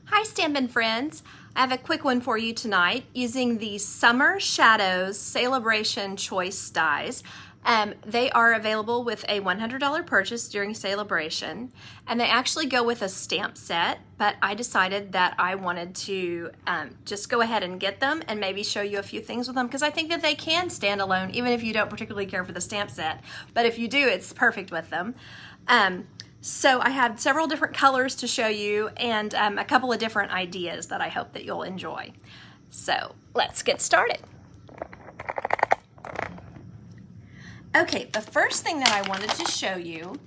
Hi Stampin' friends! I have a quick one for you tonight using the Summer Shadows Sale-A-Bration Choice dies. They are available with a $100 purchase during Sale-A-Bration, and they actually go with a stamp set, but I decided that I wanted to just go ahead and get them and maybe show you a few things with them, because I think that they can stand alone even if you don't particularly care for the stamp set, but if you do, it's perfect with them. So I have several different colors to show you and a couple of different ideas that I hope that you'll enjoy. So let's get started. Okay, the first thing that I wanted to show you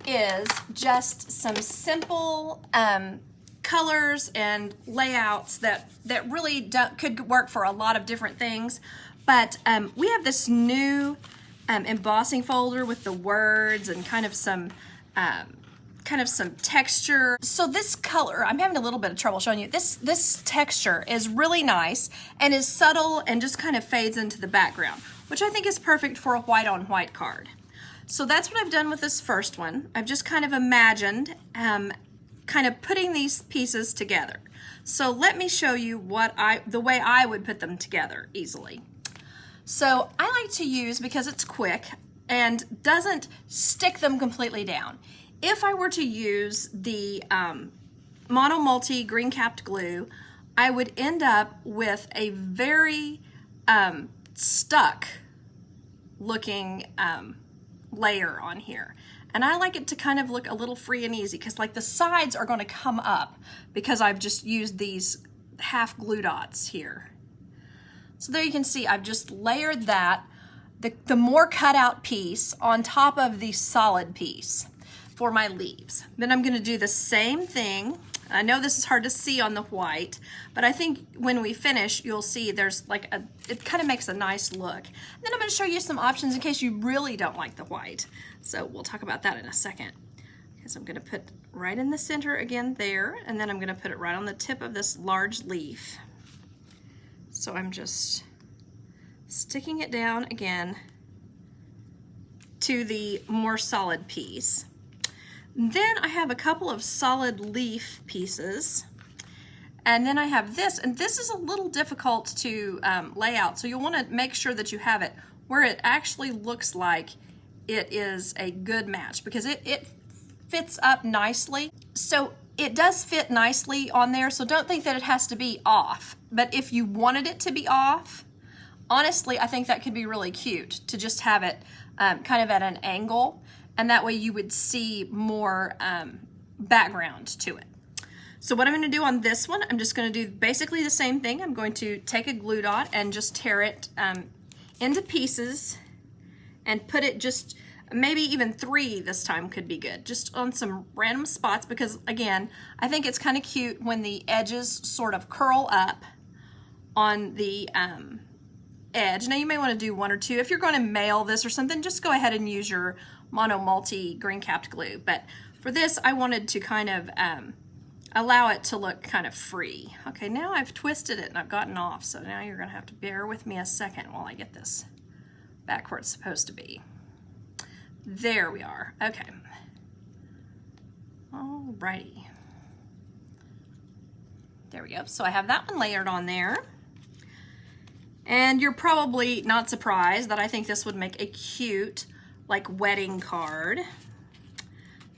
is just some simple colors and layouts that really could work for a lot of different things. But we have this new embossing folder with the words and kind of some texture. So this color, I'm having a little bit of trouble showing you. This texture is really nice and is subtle and just kind of fades into the background, which I think is perfect for a white on white card. So that's what I've done with this first one. I've just kind of imagined kind of putting these pieces together. So let me show you the way I would put them together easily. So I like to use, because it's quick and doesn't stick them completely down. If I were to use the Mono Multi green capped glue, I would end up with a very stuck looking layer on here. And I like it to kind of look a little free and easy, because like the sides are going to come up because I've just used these half glue dots here. So there you can see I've just layered that, the more cut out piece on top of the solid piece for my leaves. Then I'm going to do the same thing. I know this is hard to see on the white, but I think when we finish, you'll see there's like it kind of makes a nice look. And then I'm going to show you some options in case you really don't like the white. So we'll talk about that in a second. Okay, so I'm going to put right in the center again there, and then I'm going to put it right on the tip of this large leaf. So I'm just sticking it down again to the more solid piece. Then I have a couple of solid leaf pieces, and then I have this, and this is a little difficult to lay out, so you'll want to make sure that you have it where it actually looks like it is a good match, because it fits up nicely. So it does fit nicely on there, so don't think that it has to be off, but if you wanted it to be off, honestly, I think that could be really cute to just have it kind of at an angle. And that way you would see more background to it. So what I'm going to do on this one, I'm just going to do basically the same thing. I'm going to take a glue dot and just tear it into pieces and put it just, maybe even 3 this time could be good, just on some random spots, because again, I think it's kind of cute when the edges sort of curl up on the edge. Now you may want to do 1 or 2. If you're going to mail this or something, just go ahead and use your Mono Multi green capped glue. But for this, I wanted to kind of allow it to look kind of free. Okay, now I've twisted it and I've gotten off, so now you're going to have to bear with me a second while I get this back where it's supposed to be. There we are. Okay. Alrighty. There we go. So I have that one layered on there. And you're probably not surprised that I think this would make a cute, like, wedding card.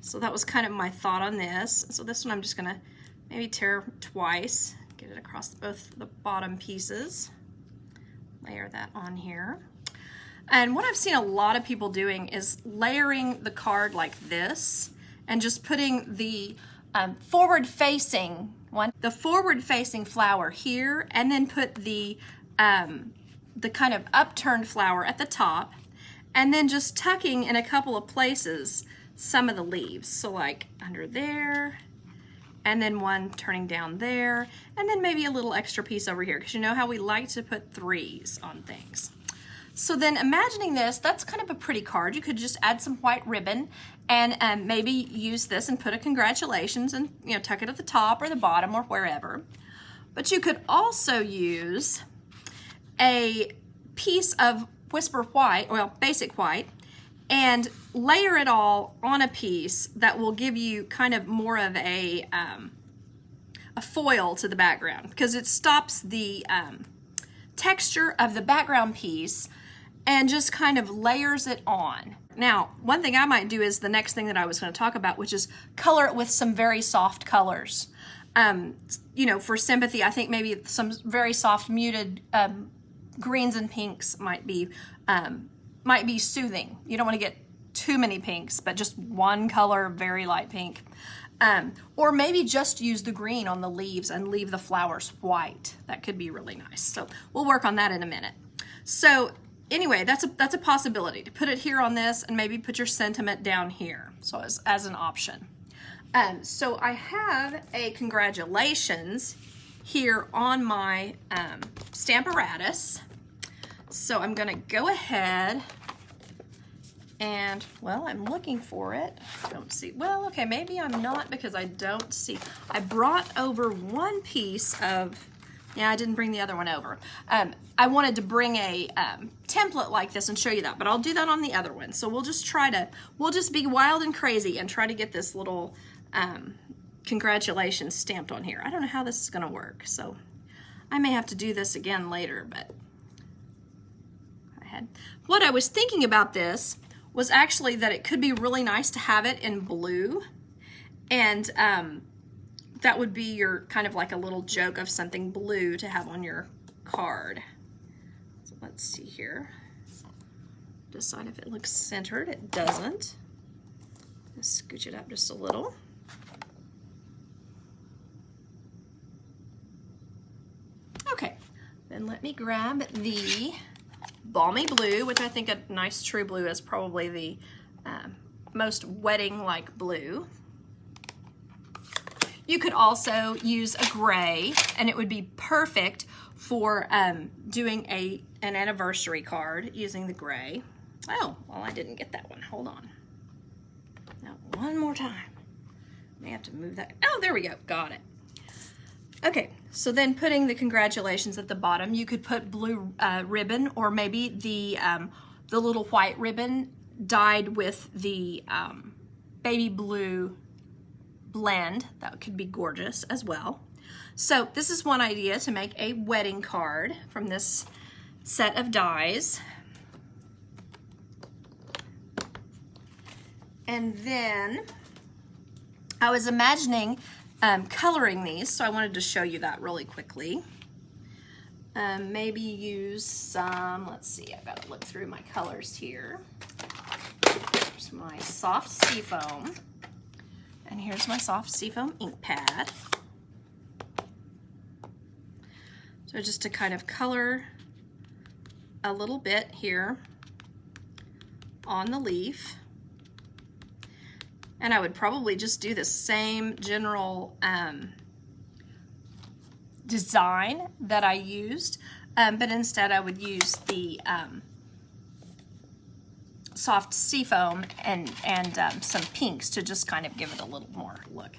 So that was kind of my thought on this. So this one I'm just gonna maybe tear twice, get it across both the bottom pieces, layer that on here. And what I've seen a lot of people doing is layering the card like this and just putting the forward-facing flower here, and then put the kind of upturned flower at the top, and then just tucking in a couple of places some of the leaves. So like under there, and then one turning down there, and then maybe a little extra piece over here, because you know how we like to put 3s on things. So then imagining this, that's kind of a pretty card. You could just add some white ribbon and maybe use this and put a congratulations and, you know, tuck it at the top or the bottom or wherever. But you could also use a piece of Whisper White, well, basic white, and layer it all on a piece that will give you kind of more of a a foil to the background because it stops the texture of the background piece and just kind of layers it on. Now, one thing I might do is the next thing that I was going to talk about, which is color it with some very soft colors. You know, for sympathy, I think maybe some very soft muted greens and pinks might be soothing. You don't want to get too many pinks, but just one color, very light pink. Or maybe just use the green on the leaves and leave the flowers white. That could be really nice. So we'll work on that in a minute. So anyway, that's a possibility to put it here on this and maybe put your sentiment down here. So as an option. So I have a congratulations here on my Stamparatus. So I'm gonna go ahead and, well, I'm looking for it. I don't see, well, okay, maybe I'm not because I don't see. I brought over one piece of, yeah, I didn't bring the other one over. I wanted to bring a template like this and show you that, but I'll do that on the other one. So we'll just be wild and crazy and try to get this little congratulations stamped on here. I don't know how this is gonna work, so I may have to do this again later, but what I was thinking about this was actually that it could be really nice to have it in blue, and that would be your kind of like a little joke of something blue to have on your card. So let's see here. Decide if it looks centered. It doesn't. Let's scooch it up just a little. Okay, then let me grab the Balmy Blue, which I think a nice true blue is probably the most wedding-like blue. You could also use a gray, and it would be perfect for doing an anniversary card using the gray. Oh, well, I didn't get that one. Hold on. Now, one more time. May have to move that. Oh, there we go. Got it. Okay, so then putting the congratulations at the bottom, you could put blue ribbon, or maybe the little white ribbon dyed with the baby blue blend. That could be gorgeous as well. So this is one idea to make a wedding card from this set of dies. And then I was imagining coloring these, so I wanted to show you that really quickly. Maybe use some, let's see, I've got to look through my colors here. Here's my soft seafoam, and here's my soft seafoam ink pad. So just to kind of color a little bit here on the leaf. And I would probably just do the same general design that I used, but instead I would use the soft seafoam and some pinks to just kind of give it a little more look.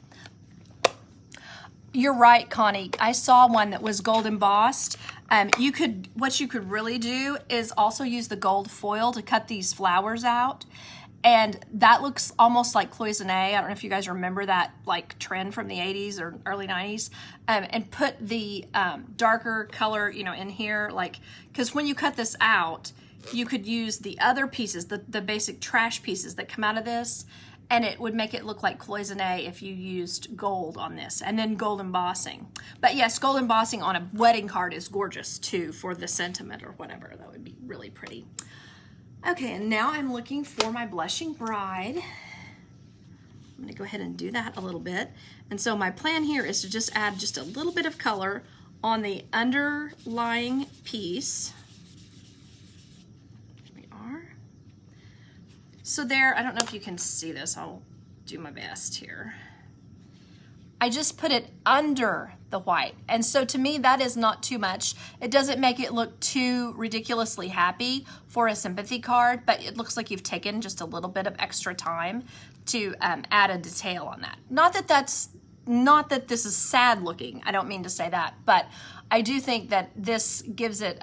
You're right, Connie. I saw one that was gold embossed. What you could really do is also use the gold foil to cut these flowers out. And that looks almost like cloisonne. I don't know if you guys remember that like trend from the 80s or early 90s. And put the darker color, you know, in here, like, because when you cut this out, you could use the other pieces, the basic trash pieces that come out of this, and it would make it look like cloisonne if you used gold on this, and then gold embossing. But yes, gold embossing on a wedding card is gorgeous too for the sentiment or whatever. That would be really pretty. Okay, and now I'm looking for my blushing bride. I'm gonna go ahead and do that a little bit. And so my plan here is to just add just a little bit of color on the underlying piece. Here we are. So there, I don't know if you can see this. I'll do my best here. I just put it under the white. And so to me, that is not too much. It doesn't make it look too ridiculously happy for a sympathy card, but it looks like you've taken just a little bit of extra time to add a detail on that. Not that this is sad looking. I don't mean to say that, but I do think that this gives it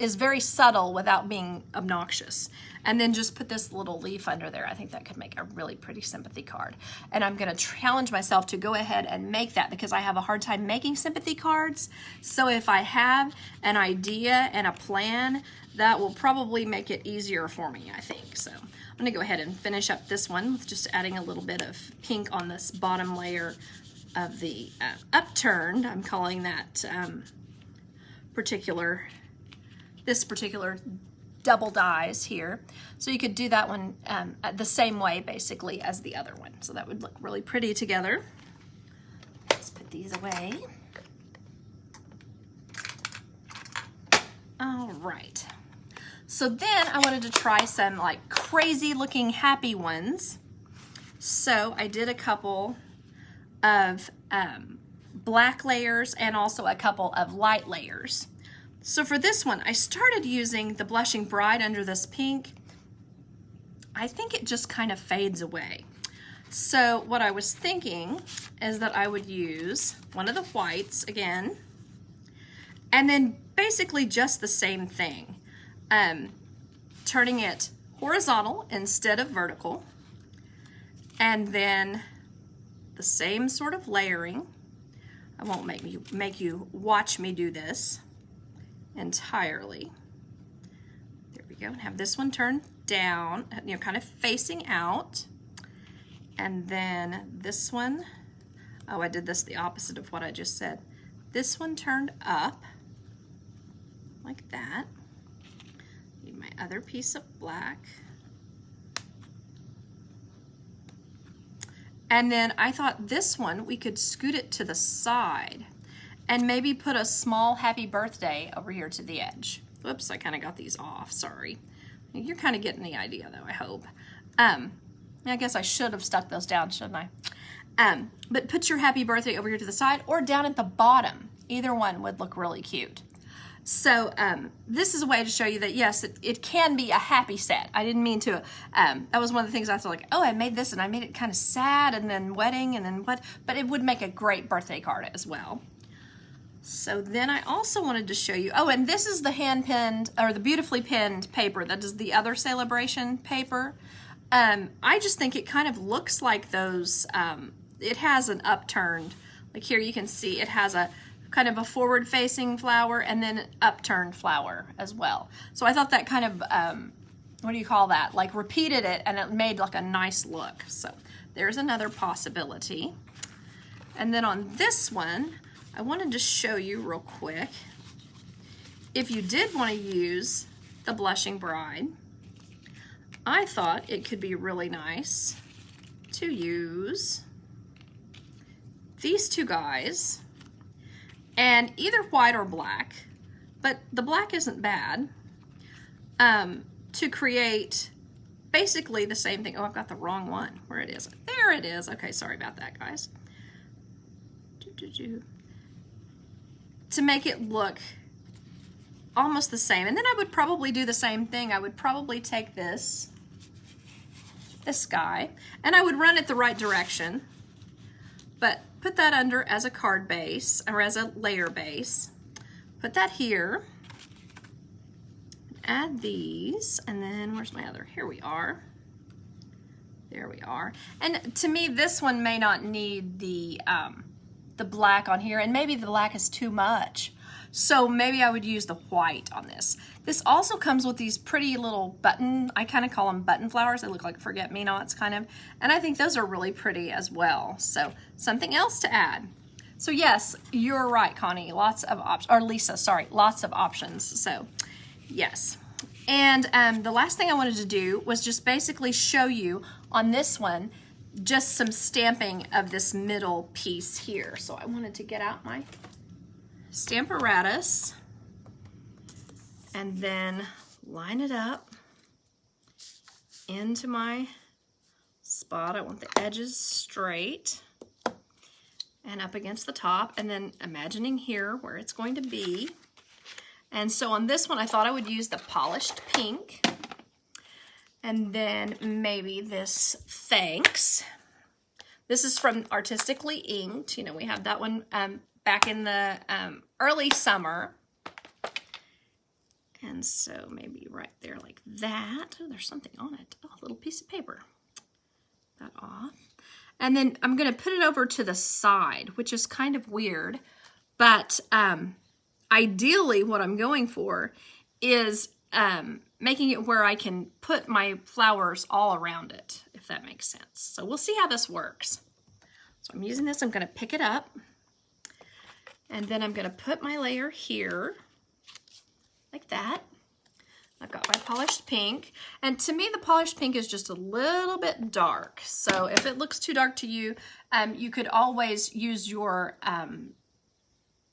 is very subtle without being obnoxious. And then just put this little leaf under there. I think that could make a really pretty sympathy card. And I'm gonna challenge myself to go ahead and make that because I have a hard time making sympathy cards. So if I have an idea and a plan, that will probably make it easier for me, I think. So I'm gonna go ahead and finish up this one with just adding a little bit of pink on this bottom layer of the upturned. I'm calling that this particular double dies here. So you could do that one the same way basically as the other one. So that would look really pretty together. Let's put these away. All right. So then I wanted to try some like crazy looking happy ones. So I did a couple of black layers and also a couple of light layers. So for this one, I started using the Blushing Bride under this pink. I think it just kind of fades away. So what I was thinking is that I would use one of the whites again, and then basically just the same thing. Turning it horizontal instead of vertical, and then the same sort of layering. I won't make you watch me do this entirely. There we go, and have this one turned down, you know, kind of facing out. And then this one, oh, I did this the opposite of what I just said. This one turned up, like that. Need my other piece of black. And then I thought this one, we could scoot it to the side and maybe put a small happy birthday over here to the edge. Whoops, I kind of got these off, sorry. You're kind of getting the idea though, I hope. I guess I should have stuck those down, shouldn't I? But put your happy birthday over here to the side or down at the bottom. Either one would look really cute. So this is a way to show you that yes, it can be a happy set. I didn't mean to, that was one of the things I thought like, oh, I made this and I made it kind of sad and then wedding and then what, but it would make a great birthday card as well. So then I also wanted to show you, oh, and this is the hand pinned, or the beautifully pinned paper. That is the other Sale-A-Bration paper. I just think it kind of looks like those, it has an upturned, like here you can see it has a kind of a forward facing flower and then an upturned flower as well. So I thought that kind of, what do you call that? Like repeated it and it made like a nice look. So there's another possibility. And then on this one, I wanted to show you real quick, if you did want to use the Blushing Bride, I thought it could be really nice to use these two guys, and either white or black, but the black isn't bad, to create basically the same thing. Oh, I've got the wrong one. Where it is? There it is. Okay, sorry about that, guys. To make it look almost the same. And then I would probably do the same thing. I would probably take this guy, and I would run it the right direction, but put that under as a card base, or as a layer base. Put that here, add these, and then where's my other? Here we are. There we are. And to me, this one may not need the black on here, and maybe the black is too much. So maybe I would use the white on this. This also comes with these pretty little button, I kind of call them button flowers. They look like forget-me-nots kind of, and I think those are really pretty as well. So something else to add. So yes, you're right, Connie, lots of options, or Lisa, sorry, lots of options. So yes. And the last thing I wanted to do was just basically show you on this one, just some stamping of this middle piece here. So I wanted to get out my Stamparatus and then line it up into my spot. I want the edges straight and up against the top, and then imagining here where it's going to be. And so on this one, I thought I would use the polished pink, and then maybe this thanks. This is from Artistically Inked. You know, we have that one back in the early summer. And so maybe right there like that. Oh, there's something on it. Oh, a little piece of paper. That off. And then I'm going to put it over to the side, which is kind of weird. But ideally what I'm going for is making it where I can put my flowers all around it, if that makes sense. So we'll see how this works. So I'm using this, I'm going to pick it up. And then I'm going to put my layer here, like that. I've got my polished pink. And to me, the polished pink is just a little bit dark. So if it looks too dark to you, you could always use your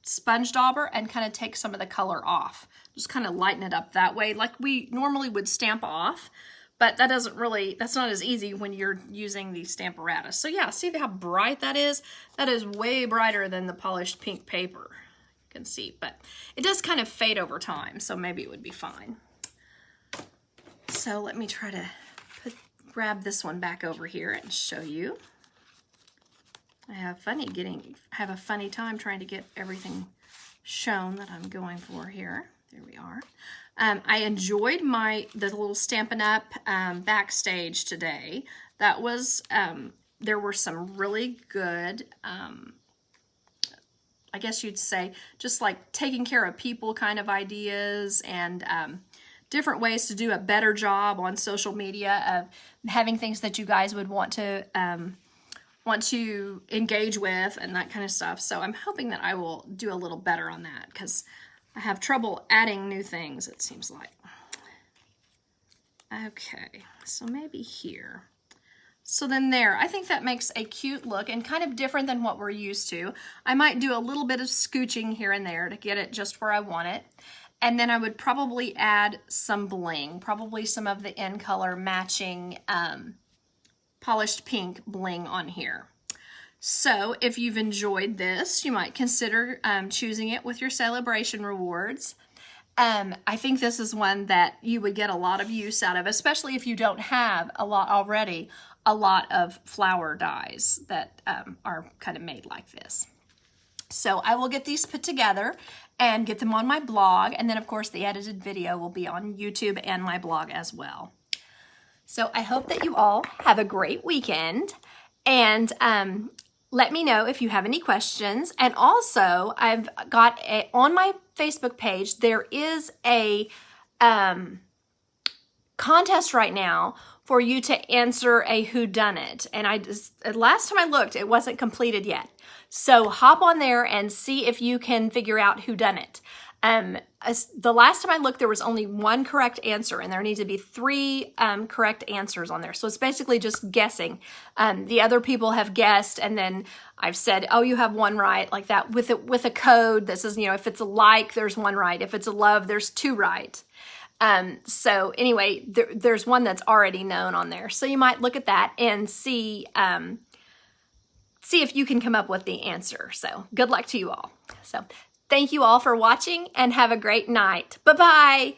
sponge dauber and kind of take some of the color off. Just kind of lighten it up that way, like we normally would stamp off. But that doesn't really, that's not as easy when you're using the Stamparatus. So yeah, see how bright that is? That is way brighter than the polished pink paper. You can see, but it does kind of fade over time, so maybe it would be fine. So let me try to grab this one back over here and show you. I have a funny time trying to get everything shown that I'm going for here. There we are. I enjoyed the little Stampin' Up! Backstage today. That was, there were some really good, I guess you'd say, just like taking care of people kind of ideas and different ways to do a better job on social media of having things that you guys would want to engage with and that kind of stuff. So I'm hoping that I will do a little better on that because I have trouble adding new things, it seems like. Okay, so maybe here. So then there, I think that makes a cute look and kind of different than what we're used to. I might do a little bit of scooching here and there to get it just where I want it. And then I would probably add some bling, probably some of the in color matching polished pink bling on here. So if you've enjoyed this, you might consider choosing it with your Sale-A-Bration rewards. I think this is one that you would get a lot of use out of, especially if you don't have a lot of flower dies that are kind of made like this. So I will get these put together and get them on my blog. And then of course the edited video will be on YouTube and my blog as well. So I hope that you all have a great weekend, and let me know if you have any questions. And also I've got on my Facebook page, there is a contest right now for you to answer a whodunit. And last time I looked, it wasn't completed yet. So hop on there and see if you can figure out whodunit. The last time I looked, there was only one correct answer, and there need to be 3 correct answers on there. So it's basically just guessing. The other people have guessed, and then I've said, oh, you have 1 right, like that, with a code that says, you know, if it's a like, there's 1 right. If it's a love, there's 2 right. So anyway, there's one that's already known on there. So you might look at that and see if you can come up with the answer. So good luck to you all. So thank you all for watching and have a great night. Bye-bye.